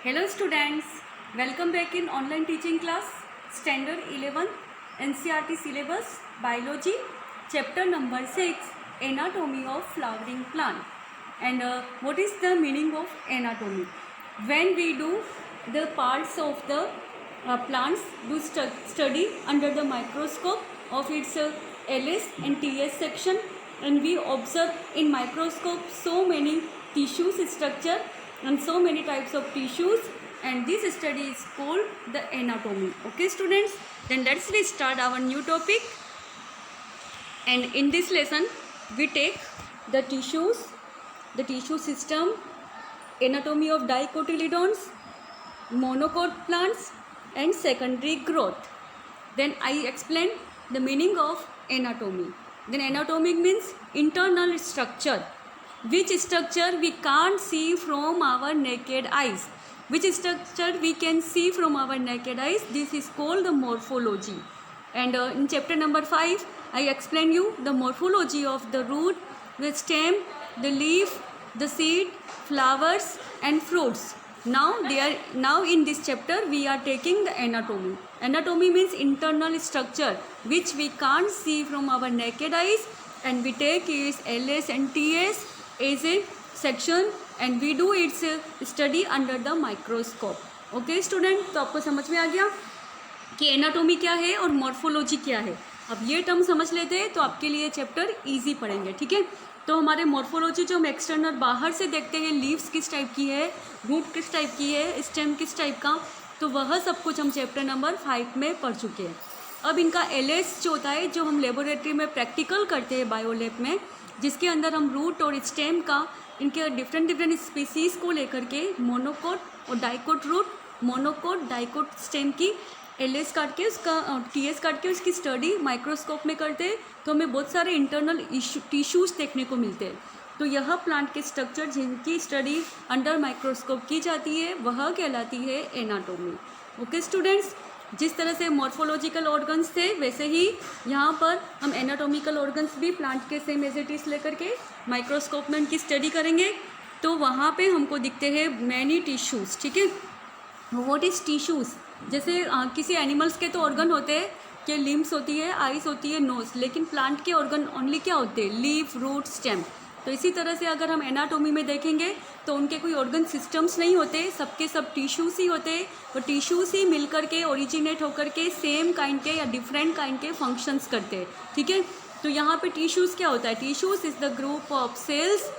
Hello students, welcome back in online teaching class, Standard 11, NCERT syllabus, Biology, chapter number 6, Anatomy of Flowering Plant. And what is the meaning of anatomy? When we do the parts of the plants, do study under the microscope of its LS and TS section, and we observe in microscope so many tissues structure and so many types of tissues, and this study is called the anatomy. Okay students, then let's start our new topic. And in this lesson we take the tissues, the tissue system, anatomy of dicotyledons, monocot plants and secondary growth. Then I explain the meaning of anatomy. Then anatomy means internal structure, which structure we can't see from our naked eyes. Which structure we can see from our naked eyes, this is called the morphology. And in chapter number 5 I explain you the morphology of the root, the stem, the leaf, the seed, flowers and fruits. Now in this chapter we are taking the anatomy. Anatomy means internal structure which we can't see from our naked eyes, and we take its LS and TS as a section and we do its study under the microscope. Okay student, तो आपको समझ में आ गया कि anatomy क्या है और morphology क्या है. अब ये टर्म समझ लेते हैं तो आपके लिए चैप्टर इजी पढ़ेंगे. ठीक है, तो हमारे मॉर्फोलॉजी जो हम एक्सटर्नल बाहर से देखते हैं, लीव्स किस टाइप की है, रूट किस टाइप की है, स्टेम किस टाइप का, तो वह सब कुछ हम चैप्टर नंबर 5 में पढ़ चुके हैं. अब इनका एलएस जो होता है, जो हम लेबोरेटरी में प्रैक्टिकल करते हैं बायोलैब में, जिसके अंदर हम रूट और स्टेम का, इनके डिफरेंट स्पीसीज़ को लेकर के मोनोकोट और dicot root, monocot dicot stem की एलएस काट के उसका टीएस काट के उसकी स्टडी माइक्रोस्कोप में करते हैं, तो हमें बहुत सारे इंटरनल टिश्यूज़ देखने को मिलते हैं. तो यह प्लांट के स्ट्रक्चर जिनकी स्टडी अंडर माइक्रोस्कोप की जाती है वह कहलाती है एनाटोमी. ओके स्टूडेंट्स, जिस तरह से मॉर्फोलॉजिकल ऑर्गन्स थे वैसे ही यहाँ पर हम एनाटॉमिकल ऑर्गन्स भी प्लांट के सेम एज इट इज लेकर के माइक्रोस्कोप में उनकी स्टडी करेंगे, तो वहाँ पे हमको दिखते हैं मैनी टिश्यूज़. ठीक है, व्हाट इज़ टिश्यूज़? जैसे किसी एनिमल्स के तो ऑर्गन होते हैं कि लिम्स होती है, आइस होती है, नोज, लेकिन प्लांट के ऑर्गन ओनली क्या होते हैं? Leaf, root, stem. तो इसी तरह से अगर हम एनाटॉमी में देखेंगे तो उनके कोई ऑर्गन सिस्टम्स नहीं होते, सबके सब टिश्यूज़ ही होते हैं. और टिश्यूज़ ही मिलकर के ओरिजिनेट होकर के सेम काइंड के या डिफरेंट काइंड के फंक्शंस करते हैं. ठीक है, तो यहाँ पे टिश्यूज़ क्या होता है? Tissues is the group of cells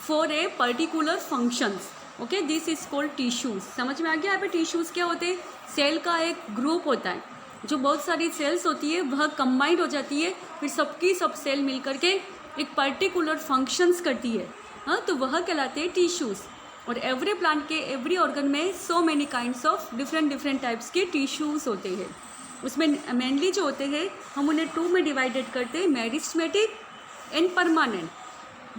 for a particular functions. Okay, this is called tissues. समझ में आ गया? यहाँ पे टिश्यूज़ क्या होते हैं? सेल का एक ग्रुप होता है, जो बहुत सारी सेल्स होती है वह कंबाइंड हो जाती है, फिर सबकी सब सेल मिल करके एक पर्टिकुलर फंक्शंस करती है. हाँ, तो वह कहलाते हैं टिश्यूज़. और एवरी प्लांट के एवरी ऑर्गन में so many kinds of different types के टिश्यूज़ होते हैं. उसमें मेनली जो होते हैं हम उन्हें 2 में डिवाइडेड करते हैं, मेरिस्टेमेटिक एंड परमानेंट.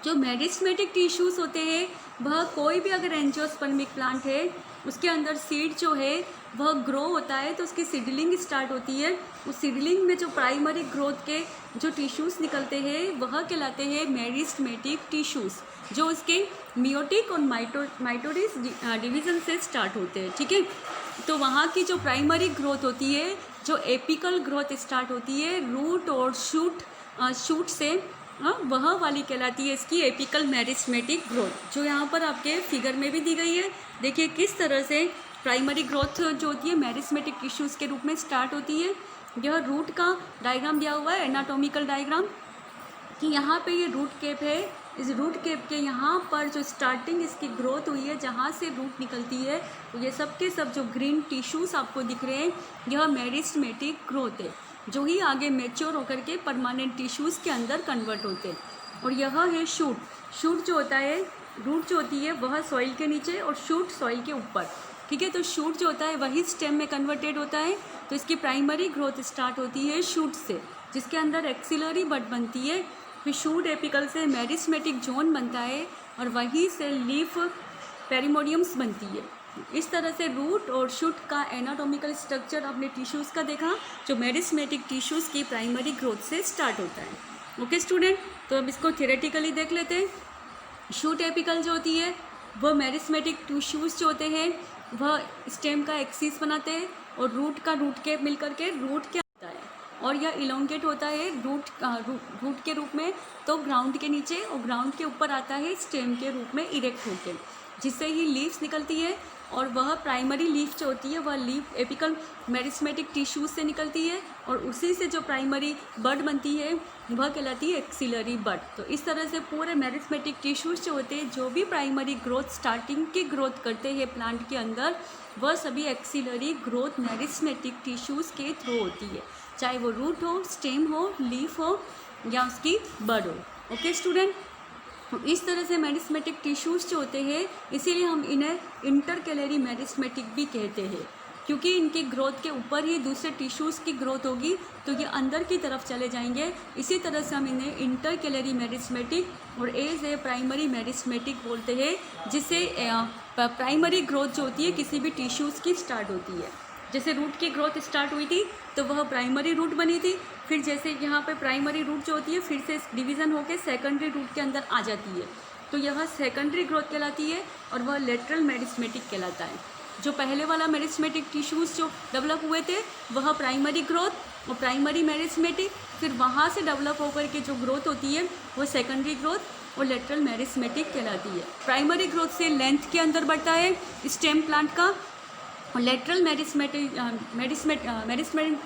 जो मेरिस्टेमेटिक टिश्यूज़ होते हैं वह कोई भी अगर एंजियोस्पर्मिक प्लांट है उसके अंदर सीड जो है वह ग्रो होता है, तो उसकी सीडलिंग स्टार्ट होती है. उस सीडलिंग में जो प्राइमरी ग्रोथ के जो टिश्यूज़ निकलते हैं वह कहलाते हैं मेरिस्टेमेटिक टिश्यूज़, जो उसके मियोटिक और माइटोटिक डिवीज़न से स्टार्ट होते हैं. ठीक है, तो वहाँ की जो प्राइमरी ग्रोथ होती है, जो एपिकल ग्रोथ स्टार्ट होती है रूट और शूट से, वह वाली कहलाती है इसकी एपिकल मेरिस्टेमेटिक ग्रोथ, जो यहाँ पर आपके फिगर में भी दी गई है. देखिए किस तरह से प्राइमरी ग्रोथ जो होती है मेरिस्टेमेटिक टिश्यूज़ के रूप में स्टार्ट होती है. यह रूट का डायग्राम दिया हुआ है, एनाटॉमिकल डायग्राम, कि यहाँ पे ये रूट केप है. इस रूट केप के यहाँ पर जो स्टार्टिंग इसकी ग्रोथ हुई है, जहाँ से रूट निकलती है, तो ये सब के सब जो ग्रीन टिश्यूज़ आपको दिख रहे हैं यह मेरिस्टेमेटिक ग्रोथ है, जो ही आगे मैच्योर होकर के परमानेंट टिश्यूज़ के अंदर कन्वर्ट होते हैं. और यह है शूट. शूट जो होता है, रूट जो होती है वह सॉइल के नीचे और शूट सॉइल के ऊपर. ठीक है, तो शूट जो होता है वही स्टेम में कन्वर्टेड होता है. तो इसकी प्राइमरी ग्रोथ स्टार्ट होती है शूट से, जिसके अंदर एक्सिलरी बड बनती है, फिर शूट एपिकल से मेरिस्टेमेटिक जोन बनता है और वहीं से लीफ पेरिमोडियम्स बनती है. इस तरह से रूट और शूट का एनाटॉमिकल स्ट्रक्चर अपने टिश्यूज़ का देखा, जो मेरिस्टेमेटिक टिश्यूज़ की प्राइमरी ग्रोथ से स्टार्ट होता है. ओके स्टूडेंट, तो अब इसको थियोरेटिकली देख लेते हैं. शूट एपिकल जो होती है वो मेरिस्टेमेटिक टिश्यूज़ जो होते हैं वह स्टेम का एक्सिस बनाते हैं और रूट के मिल करके रूट के आता है, और यह इलोंगेट होता है रूट के रूप में, तो ग्राउंड के नीचे और ग्राउंड के ऊपर आता है स्टेम के रूप में इरेक्ट होकर, जिससे ही लीव्स निकलती है। और वह प्राइमरी लीफ जो होती है वह लीफ एपिकल मेरिस्मेटिक टिश्यूज से निकलती है, और उसी से जो प्राइमरी बड बनती है वह कहलाती है एक्सिलरी बड। तो इस तरह से पूरे मेरिस्मेटिक टिश्यूज जो होते हैं, जो भी प्राइमरी ग्रोथ स्टार्टिंग की ग्रोथ करते हैं प्लांट के अंदर, वह सभी एक्सिलरी ग्रोथ मेरिस्मेटिक टिश्यूज़ के थ्रू होती है, चाहे वो रूट हो, स्टेम हो, लीफ हो या उसकी बड हो। ओके स्टूडेंट, तो इस तरह से मेरिस्मेटिक टिश्यूज़ जो होते हैं, इसीलिए हम इन्हें इंटरकैलरी मेरिस्मेटिक भी कहते हैं, क्योंकि इनकी ग्रोथ के ऊपर ही दूसरे टिश्यूज़ की ग्रोथ होगी तो ये अंदर की तरफ चले जाएंगे। इसी तरह से हम इन्हें इंटरकैलरी मेरिस्मेटिक और एज ए प्राइमरी मेरिस्मेटिक बोलते हैं, जिससे प्राइमरी ग्रोथ जो होती है किसी भी टिश्यूज़ की स्टार्ट होती है। जैसे रूट की ग्रोथ स्टार्ट हुई थी तो वह प्राइमरी रूट बनी थी, फिर जैसे यहाँ पे प्राइमरी रूट जो होती है फिर से डिवीज़न होकर सेकेंडरी रूट के अंदर आ जाती है, तो यह सेकेंडरी ग्रोथ कहलाती है और वह लेटरल मेरिस्मेटिक कहलाता है। जो पहले वाला मेरिस्मेटिक टिश्यूज़ जो डेवलप हुए थे वह प्राइमरी ग्रोथ और प्राइमरी मेरिस्मेटिक, फिर वहाँ से डेवलप होकर के जो ग्रोथ होती है वो सेकेंडरी ग्रोथ और लेटरल मेरिस्मेटिक कहलाती है। प्राइमरी ग्रोथ से लेंथ के अंदर बढ़ता है स्टेम प्लांट का, और लेटरल मेरिस्मेटिक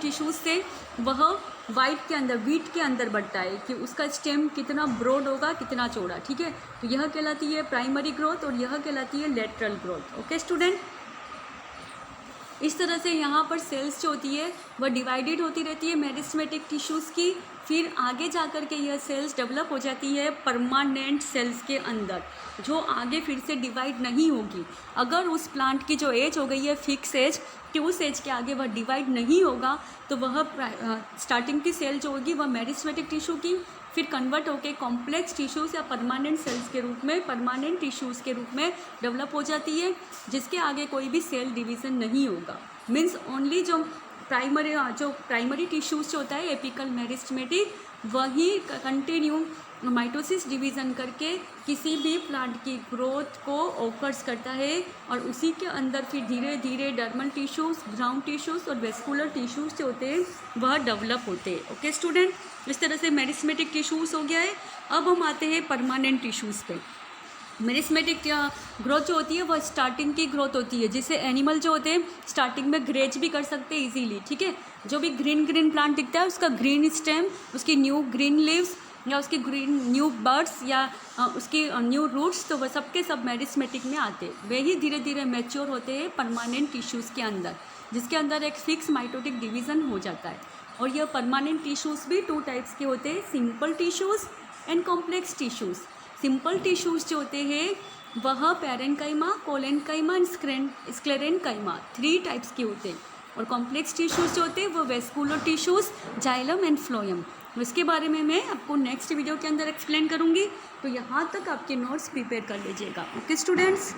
टिश्यूज़ से वह वाइट के अंदर, वीट के अंदर बढ़ता है कि उसका स्टेम कितना ब्रॉड होगा, कितना चौड़ा। ठीक है, तो यह कहलाती है प्राइमरी ग्रोथ और यह कहलाती है लेटरल ग्रोथ। ओके स्टूडेंट, इस तरह से यहाँ पर सेल्स जो होती है वह डिवाइडेड होती रहती है मेरिस्मेटिक टिश्यूज़ की, फिर आगे जा कर के यह सेल्स डेवलप हो जाती है परमानेंट सेल्स के अंदर, जो आगे फिर से डिवाइड नहीं होगी। अगर उस प्लांट की जो एज हो गई है फिक्स एज, कि उस एज के आगे वह डिवाइड नहीं होगा, तो वह स्टार्टिंग की सेल जो होगी वह मेरिस्मेटिक टिश्यू की फिर कन्वर्ट होकर कॉम्प्लेक्स टिश्यूज़ या परमानेंट सेल्स के रूप में, परमानेंट टिश्यूज़ के रूप में डेवलप हो जाती है, जिसके आगे कोई भी सेल डिवीज़न नहीं होगा। मीन्स ओनली जो प्राइमरी टिश्यूज़ जो होता है एपिकल मेरिस्मेटिक, वही कंटिन्यू माइटोसिस डिवीज़न करके किसी भी प्लांट की ग्रोथ को ऑफर्स करता है, और उसी के अंदर फिर धीरे धीरे डर्मल टिश्यूज़, ग्राउंड टिश्यूज़ और वेस्कुलर टिश्यूज़ जो होते हैं वह डेवलप होते हैं। ओके स्टूडेंट, इस तरह से मेरिस्मेटिक टिश्यूज़ हो गया है। अब हम आते हैं परमानेंट टिश्यूज़ पे। मेरिस्मेटिक ग्रोथ जो होती है वह स्टार्टिंग की ग्रोथ होती है, जिससे एनिमल जो होते हैं स्टार्टिंग में ग्रेज भी कर सकते हैं इजीली। ठीक है, जो भी ग्रीन प्लांट दिखता है उसका ग्रीन स्टेम, उसकी न्यू ग्रीन लीव्स या उसकी ग्रीन न्यू बर्ड्स या उसकी न्यू रूट्स, तो वह सब के सब मेरिस्मेटिक में आते हैं। वे ही धीरे धीरे मैच्योर होते हैं परमानेंट टिश्यूज़ के अंदर, जिसके अंदर एक फिक्स माइटोटिक डिवीज़न हो जाता है। और यह परमानेंट टिश्यूज़ भी 2 टाइप्स के होते हैं, simple tissues and complex tissues. Simple tissues जो होते हैं वह parenchyma, collenchyma and sclerenchyma 3 types के होते हैं, और कॉम्प्लेक्स टिश्यूज़ जो होते हैं वो vascular tissues, xylem and phloem. इसके बारे में मैं आपको नेक्स्ट वीडियो के अंदर एक्सप्लेन करूँगी, तो यहाँ तक आपके नोट्स प्रिपेयर कर लीजिएगा। Okay students.